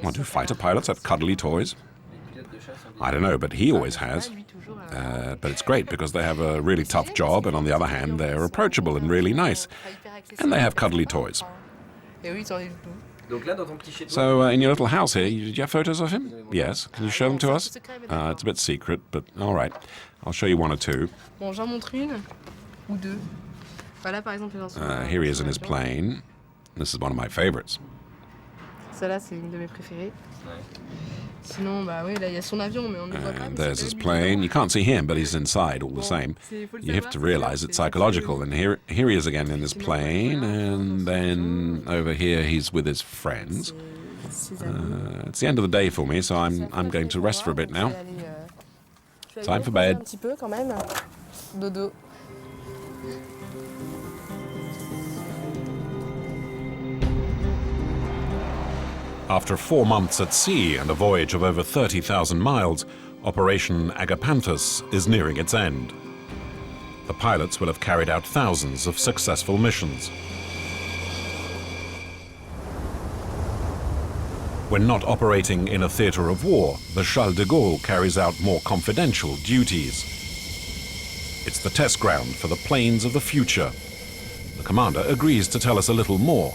Well, do fighter pilots have cuddly toys? I don't know, but he always has. But it's great because they have a really tough job, and on the other hand, they're approachable and really nice. And they have cuddly toys. So, in your little house here, do you have photos of him? Yes. Can you show them to us? It's a bit secret, but all right. I'll show you 1 or 2. Here he is in his plane. This is one of my favorites. And there's his plane. You can't see him, but he's inside all the same. You have to realize it's psychological. And here he is again in his plane, and then over here he's with his friends. It's the end of the day for me, so I'm going to rest for a bit now. Time for bed. After 4 months at sea and a voyage of over 30,000 miles, Operation Agapanthus is nearing its end. The pilots will have carried out thousands of successful missions. When not operating in a theater of war, the Charles-de-Gaulle carries out more confidential duties. It's the test ground for the planes of the future. The commander agrees to tell us a little more.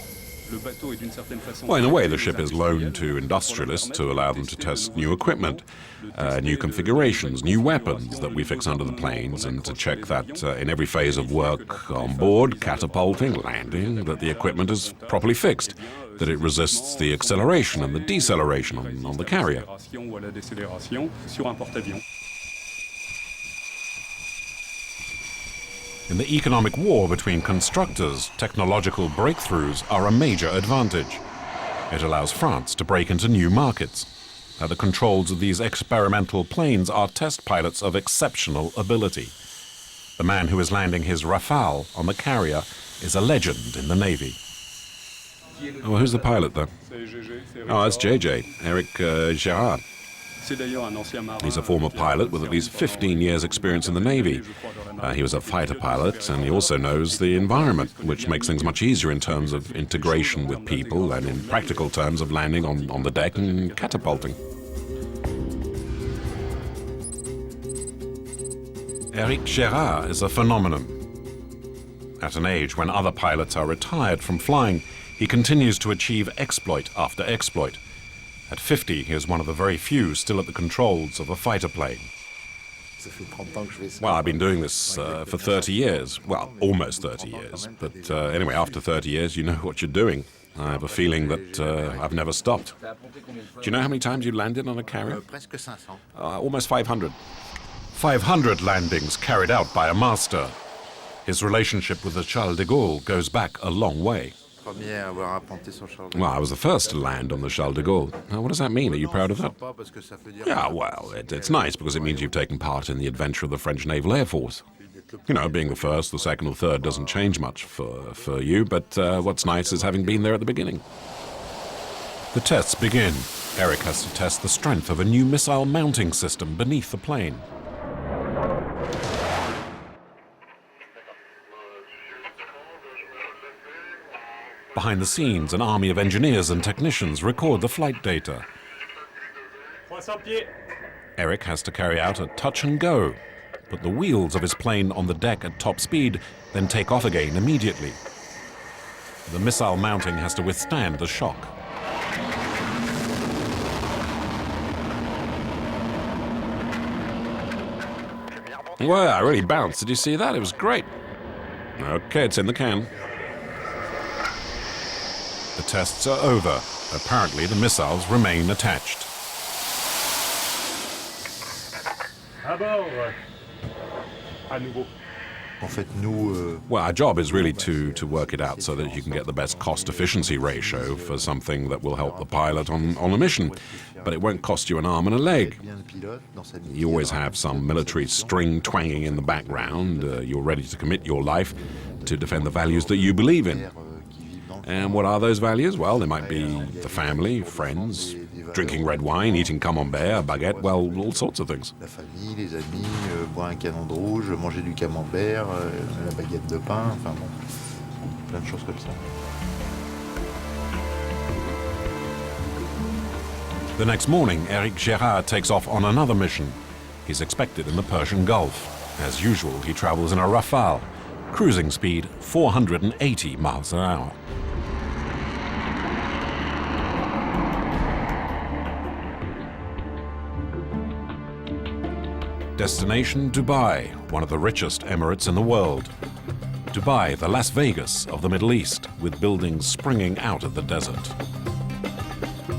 Well, in a way, the ship is loaned to industrialists to allow them to test new equipment, new configurations, new weapons that we fix under the planes, and to check that in every phase of work on board, catapulting, landing, that the equipment is properly fixed, that it resists the acceleration and the deceleration on the carrier. In the economic war between constructors, technological breakthroughs are a major advantage. It allows France to break into new markets. At the controls of these experimental planes are test pilots of exceptional ability. The man who is landing his Rafale on the carrier is a legend in the Navy. Oh, well, who's the pilot, though? Oh, that's JJ, Eric Gerard. He's a former pilot with at least 15 years' experience in the Navy. He was a fighter pilot, and he also knows the environment, which makes things much easier in terms of integration with people and in practical terms of landing on the deck and catapulting. Eric Gerard is a phenomenon. At an age when other pilots are retired from flying, he continues to achieve exploit after exploit. At 50, he is one of the very few still at the controls of a fighter plane. Well, I've been doing this for 30 years. Well, almost 30 years. But anyway, after 30 years, you know what you're doing. I have a feeling that I've never stopped. Do you know how many times you landed on a carrier? Almost 500. 500 landings carried out by a master. His relationship with the Charles-de-Gaulle goes back a long way. Well, I was the first to land on the Charles-de-Gaulle. Now, what does that mean? Are you proud of that? Yeah, well, it's nice because it means you've taken part in the adventure of the French Naval Air Force. You know, being the first, the second or third doesn't change much for you, but what's nice is having been there at the beginning. The tests begin. Eric has to test the strength of a new missile mounting system beneath the plane. Behind the scenes, an army of engineers and technicians record the flight data. Eric has to carry out a touch and go, put the wheels of his plane on the deck at top speed, then take off again immediately. The missile mounting has to withstand the shock. Well, I really bounced. Did you see that? It was great. Okay, it's in the can. The tests are over. Apparently, the missiles remain attached. Well, our job is really to work it out so that you can get the best cost-efficiency ratio for something that will help the pilot on a mission. But it won't cost you an arm and a leg. You always have some military string twanging in the background. You're ready to commit your life to defend the values that you believe in. And what are those values? Well, they might be the family, friends, drinking red wine, eating camembert, baguette, well, all sorts of things. La famille, les amis, boire un canon de rouge, manger du camembert, la baguette de pain, enfin bon, plein de choses comme ça. The next morning, Eric Gérard takes off on another mission. He's expected in the Persian Gulf. As usual, he travels in a Rafale, cruising speed 480 miles an hour. Destination Dubai, one of the richest emirates in the world. Dubai, the Las Vegas of the Middle East, with buildings springing out of the desert.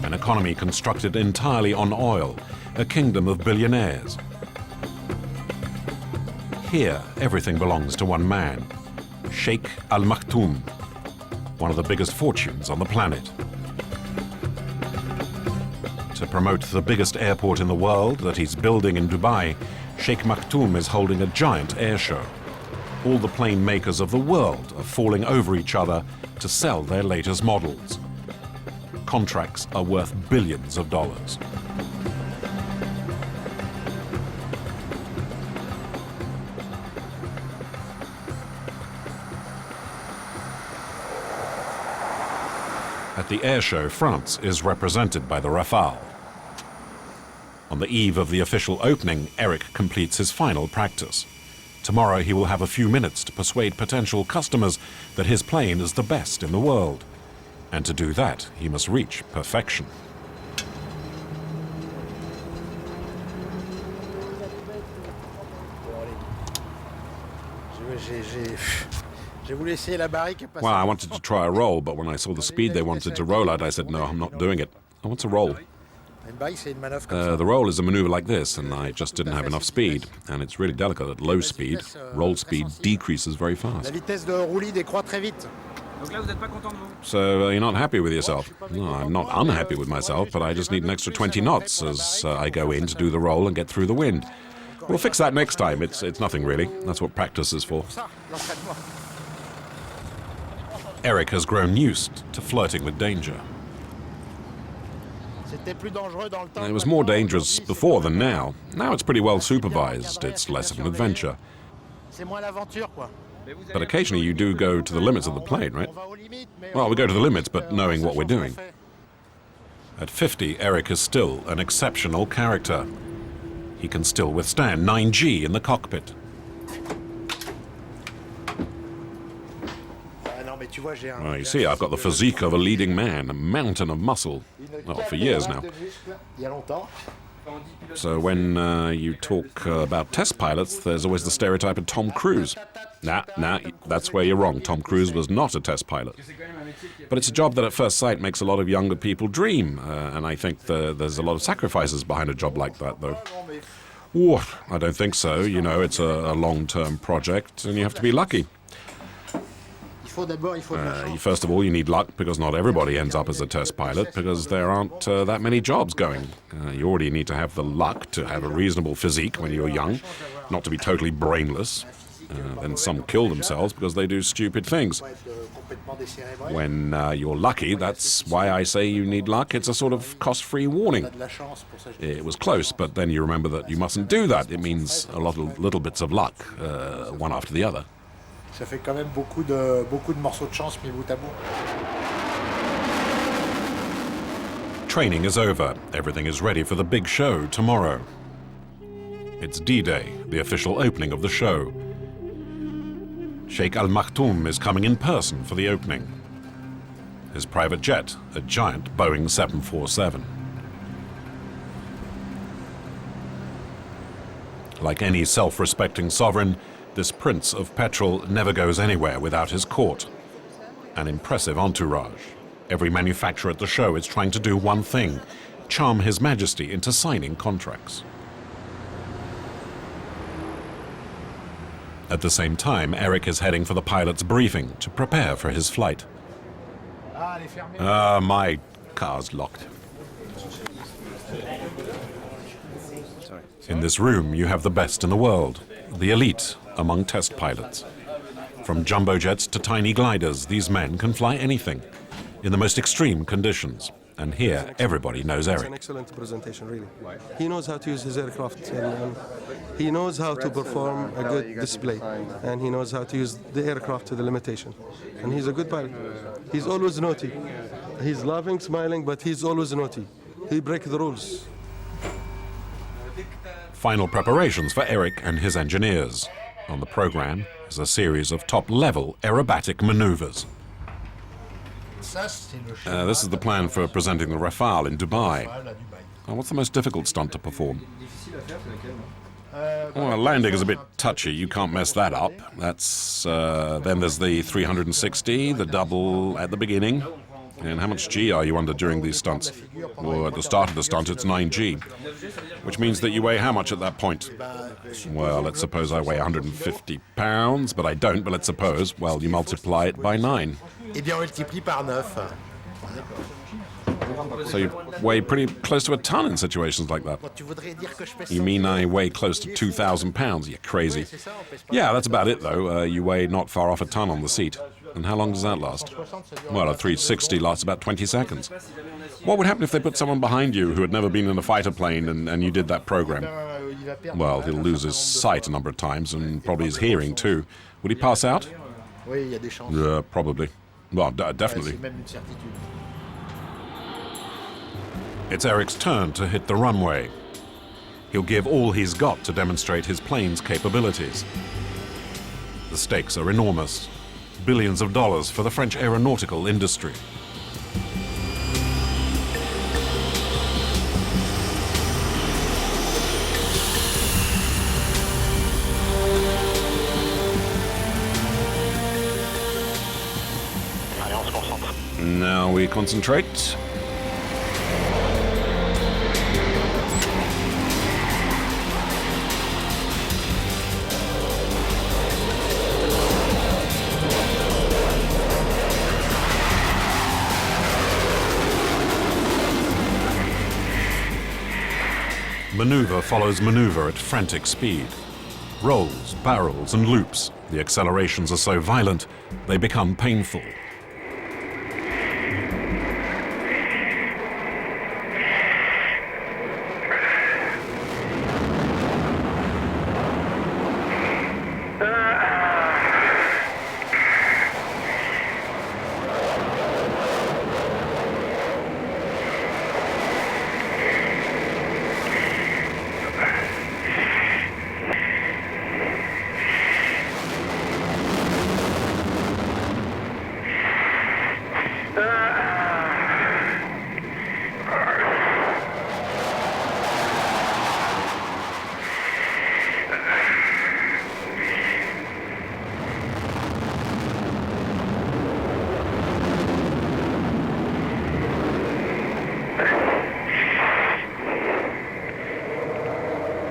An economy constructed entirely on oil, a kingdom of billionaires. Here, everything belongs to one man, Sheikh Al Maktoum, one of the biggest fortunes on the planet. To promote the biggest airport in the world that he's building in Dubai, Sheikh Maktoum is holding a giant air show. All the plane makers of the world are falling over each other to sell their latest models. Contracts are worth billions of dollars. At the air show, France is represented by the Rafale. On the eve of the official opening, Eric completes his final practice. Tomorrow he will have a few minutes to persuade potential customers that his plane is the best in the world. And to do that, he must reach perfection. Well, I wanted to try a roll, but when I saw the speed they wanted to roll at, I said, no, I'm not doing it. I want to roll. The roll is a maneuver like this, and I just didn't have enough speed. And it's really delicate at low speed. Roll speed decreases very fast. So you're not happy with yourself? No, I'm not unhappy with myself, but I just need an extra 20 knots as I go in to do the roll and get through the wind. We'll fix that next time. It's nothing really. That's what practice is for. Eric has grown used to flirting with danger. It was more dangerous before than now. Now it's pretty well supervised. It's less of an adventure. But occasionally you do go to the limits of the plane, right? Well, we go to the limits, but knowing what we're doing. At 50, Eric is still an exceptional character. He can still withstand 9G in the cockpit. Well, you see, I've got the physique of a leading man, a mountain of muscle. Well, for years now. So when you talk about test pilots, there's always the stereotype of Tom Cruise. Nah, that's where you're wrong. Tom Cruise was not a test pilot. But it's a job that at first sight makes a lot of younger people dream, and I think there's a lot of sacrifices behind a job like that, though. Ooh, I don't think so. You know, it's a long-term project, and you have to be lucky. First of all, you need luck, because not everybody ends up as a test pilot, because there aren't that many jobs going. You already need to have the luck to have a reasonable physique when you're young, not to be totally brainless. Then some kill themselves because they do stupid things. When you're lucky, that's why I say you need luck. It's a sort of cost-free warning. It was close, but then you remember that you mustn't do that. It means a lot of little bits of luck, one after the other. Ça fait quand même beaucoup de morceaux de chance mis bout à bout. Training is over. Everything is ready for the big show tomorrow. It's D-Day, the official opening of the show. Sheikh Al Maktoum is coming in person for the opening. His private jet, a giant Boeing 747. Like any self-respecting sovereign, this prince of petrol never goes anywhere without his court. An impressive entourage. Every manufacturer at the show is trying to do one thing: charm His Majesty into signing contracts. At the same time, Eric is heading for the pilot's briefing to prepare for his flight. My car's locked. In this room, you have the best in the world, the elite among test pilots. From jumbo jets to tiny gliders, these men can fly anything, in the most extreme conditions. And here, everybody knows Eric. It's an excellent presentation, really. He knows how to use his aircraft, and he knows how to perform a good display, and he knows how to use the aircraft to the limitation. And he's a good pilot. He's always naughty. He's laughing, smiling, but he's always naughty. He breaks the rules. Final preparations for Eric and his engineers. On the program is a series of top-level aerobatic maneuvers. This is the plan for presenting the Rafale in Dubai. What's the most difficult stunt to perform? Well, landing is a bit touchy. You can't mess that up. Then there's the 360, the double at the beginning. And how much G are you under during these stunts? Well, at the start of the stunt, it's 9G, which means that you weigh how much at that point? Well, let's suppose I weigh 150 pounds, but I don't, but let's suppose, well, you multiply it by 9. Eh bien, on multiplie par 9. So you weigh pretty close to a ton in situations like that. You mean I weigh close to 2,000 pounds? You're crazy. Yeah, that's about it, though. You weigh not far off a ton on the seat. And how long does that last? Well, a 360 lasts about 20 seconds. What would happen if they put someone behind you who had never been in a fighter plane and you did that program? Well, he'll lose his sight a number of times and probably his hearing, too. Would he pass out? Probably. Well, definitely. It's Eric's turn to hit the runway. He'll give all he's got to demonstrate his plane's capabilities. The stakes are enormous. Billions of dollars for the French aeronautical industry. Now we concentrate. Maneuver follows maneuver at frantic speed. Rolls, barrels, and loops. The accelerations are so violent, they become painful.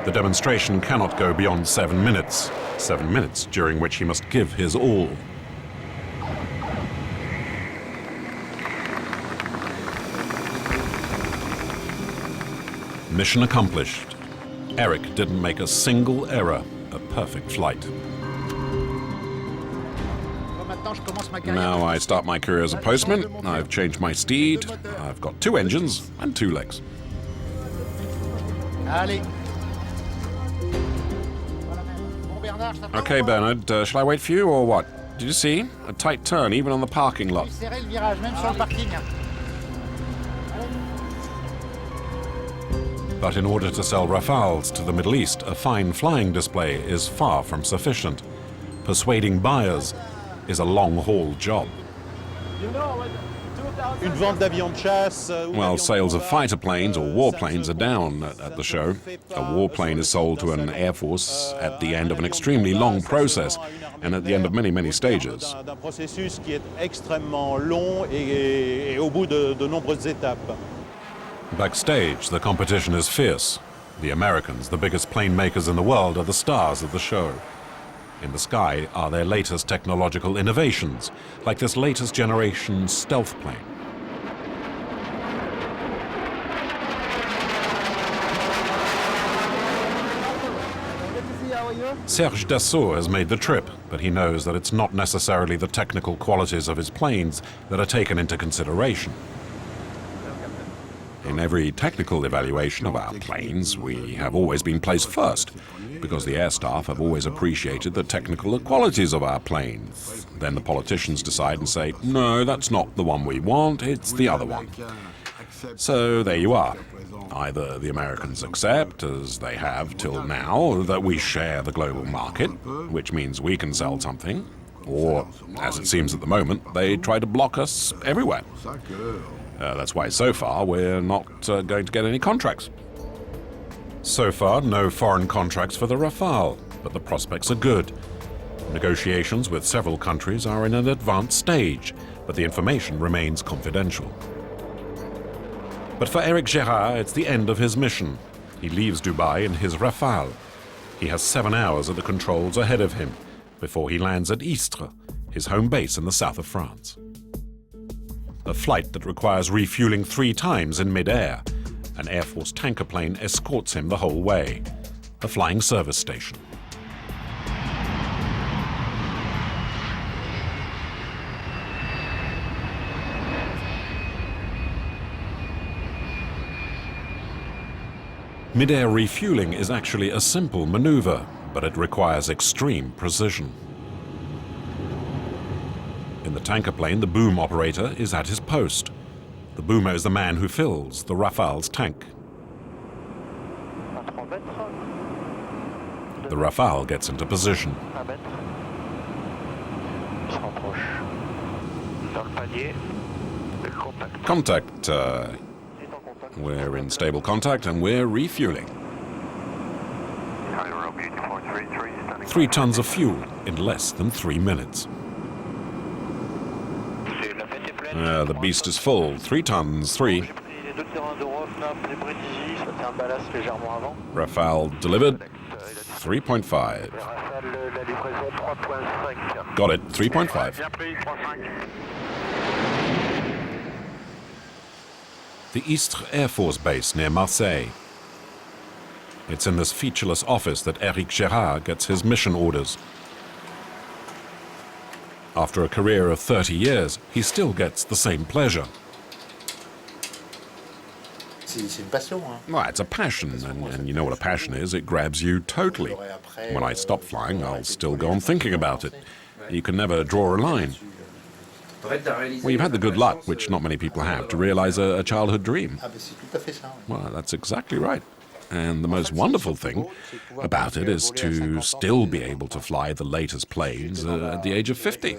The demonstration cannot go beyond 7 minutes. 7 minutes during which he must give his all. Mission accomplished. Eric didn't make a single error. A perfect flight. Now I start my career as a postman. I've changed my steed. I've got 2 engines and 2 legs. Okay, Bernard, shall I wait for you or what? Did you see? A tight turn even on the parking lot. But in order to sell Rafales to the Middle East, a fine flying display is far from sufficient. Persuading buyers is a long-haul job. Well, sales of fighter planes or warplanes are down at the show. A warplane is sold to an air force at the end of an extremely long process and at the end of many, many stages. Backstage, the competition is fierce. The Americans, the biggest plane makers in the world, are the stars of the show. In the sky are their latest technological innovations, like this latest generation stealth plane. Serge Dassault has made the trip, but he knows that it's not necessarily the technical qualities of his planes that are taken into consideration. In every technical evaluation of our planes, we have always been placed first, because the air staff have always appreciated the technical qualities of our planes. Then the politicians decide and say, no, that's not the one we want, it's the other one. So there you are. Either the Americans accept, as they have till now, that we share the global market, which means we can sell something, or, as it seems at the moment, they try to block us everywhere. That's why so far we're not going to get any contracts. So far, no foreign contracts for the Rafale, but the prospects are good. Negotiations with several countries are in an advanced stage, but the information remains confidential. But for Eric Gérard, it's the end of his mission. He leaves Dubai in his Rafale. He has 7 hours at the controls ahead of him before he lands at Istres, his home base in the south of France. A flight that requires refueling 3 times in mid-air. An Air Force tanker plane escorts him the whole way. A flying service station. Mid-air refueling is actually a simple maneuver, but it requires extreme precision. In the tanker plane, the boom operator is at his post. The boomer is the man who fills the Rafale's tank. The Rafale gets into position. Contact. We're in stable contact and we're refueling. 3 tons of fuel in less than 3 minutes. The beast is full. 3 tons, 3. Rafale delivered. 3.5. Got it. 3.5. The Istres Air Force Base near Marseille. It's in this featureless office that Eric Gérard gets his mission orders. After a career of 30 years, he still gets the same pleasure. Well, it's a passion, and you know what a passion is. It grabs you totally. When I stop flying, I'll still go on thinking about it. You can never draw a line. Well, you've had the good luck, which not many people have, to realize a childhood dream. Well, that's exactly right. And the most wonderful thing about it is to still be able to fly the latest planes at the age of 50.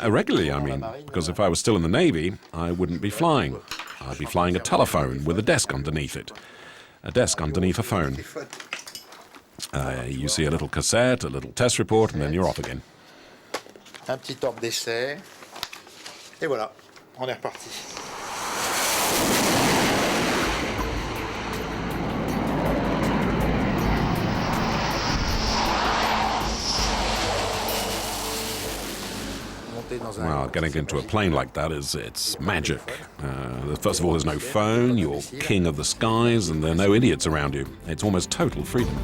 Regularly, I mean, because if I was still in the Navy, I wouldn't be flying. I'd be flying a telephone with a desk underneath it. A desk underneath a phone. You see a little cassette, a little test report, and then you're off again. Un petit top d'essai. Et voilà, on est reparti. Well, getting into a plane like that it's magic. First of all, there's no phone, you're king of the skies, and there are no idiots around you. It's almost total freedom.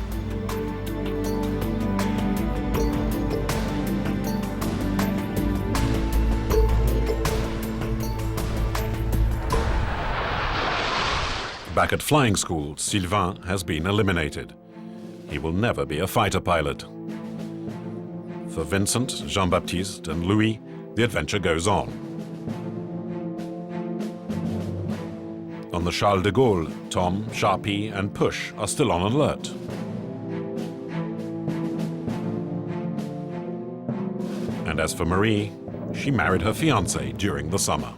Back at flying school, Sylvain has been eliminated. He will never be a fighter pilot. For Vincent, Jean-Baptiste, and Louis, the adventure goes on. On the Charles-de-Gaulle, Tom, Sharpie, and Push are still on alert. And as for Marie, she married her fiancé during the summer.